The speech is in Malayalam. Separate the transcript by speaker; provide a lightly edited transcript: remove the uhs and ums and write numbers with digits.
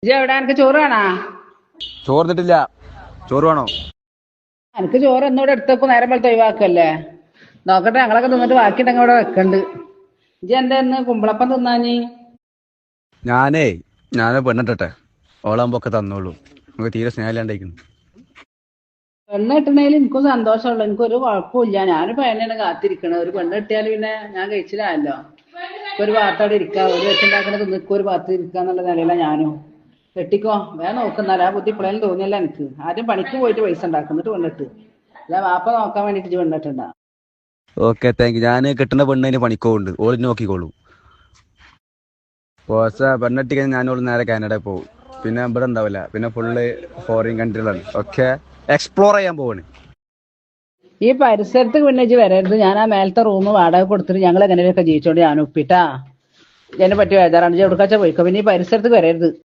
Speaker 1: ഇജ്ജ് എവിടെ? എനിക്ക് ചോറ് വേണാ?
Speaker 2: ചോർന്നിട്ടില്ല. ചോറ് വേണോ?
Speaker 1: എനിക്ക് ചോറ് എന്നോട് എടുത്തപ്പോ നേരം പോലത്തെ ഒഴിവാക്കല്ലേ. നോക്കട്ടെ, ഞങ്ങളൊക്കെ തിന്നിട്ട് ബാക്കിയുണ്ടെങ്കിൽ ഇവിടെ വെക്കണ്ട്. ഇജ്ജ് എന്താ ഇന്ന് കുമ്പളപ്പം തിന്നാഞ്ഞി?
Speaker 2: ഞാന് പെണ്ണിട്ടെ ഓളാകുമ്പോ ഒക്കെ തന്നോളൂ. നമുക്ക് തീരെ സ്നേഹമില്ലാണ്ടായിരിക്കുന്നു.
Speaker 1: പെണ്ണ് കിട്ടണേൽ എനിക്കും സന്തോഷമുള്ളൂ, എനിക്കൊരു കുഴപ്പമില്ല. ഞാനിപ്പോ എന്നെയാണ് കാത്തിരിക്കണത്. ഒരു പെണ്ണ് കിട്ടിയാൽ പിന്നെ ഞാൻ കഴിച്ചില്ലല്ലോ. ഇപ്പൊ ഒരു ഭാഗത്തോടെ ഇരിക്കുക, ഒരു വെച്ചുണ്ടാക്കണത് നിൽക്കും, ഒരു ഭാഗത്ത് ഇരിക്കുക എന്നുള്ള നിലയിലാണ് ഞാനും. കെട്ടിക്കോ, വേഗം നോക്കുന്നാലും ആ ബുദ്ധി ഇപ്പോഴേലും തോന്നിയല്ല എനിക്ക്. ആദ്യം പണിക്ക് പോയിട്ട് പൈസ ഉണ്ടാക്കും, എന്നിട്ട് പെണ്ണിട്ട്. അല്ല വാപ്പ നോക്കാൻ വേണ്ടിട്ട് ഇജ്ജ് പെണ്ണിട്ടുണ്ടാ.
Speaker 2: Okay, thank you. ഞാൻ കിട്ടുന്ന പെണ്ണിന് പണിക്കോണ്ട് ഓളിന് നോക്കിക്കോളൂ. പെണ്ണെട്ടിക്കാൻ ഞാനോട് നേരെ കാനഡയിൽ പോകും. പിന്നെ ഇവിടെ ഉണ്ടാവില്ല, പിന്നെ ഫുള്ള് ഫോറിൻ കൺട്രികളാണ്. ഓക്കെ, എക്സ്പ്ലോർ ചെയ്യാൻ പോവാണ്.
Speaker 1: ഈ പരിസരത്ത് പിന്നെ ഇജ്ജ് വരരുത്. ഞാൻ ആ മേലത്തെ റൂം വാടക കൊടുത്തിട്ട് ഞങ്ങൾ എങ്ങനെയൊക്കെ ജീവിച്ചോണ്ട് ഞാൻ ഒപ്പിട്ടാ. ഇതിനെ പറ്റി ബേജാറാണ്. ഇജ്ജ് എവിടെക്കാച്ചാ പോയിക്കോ, പിന്നെ ഈ പരിസരത്ത് വരരുത്.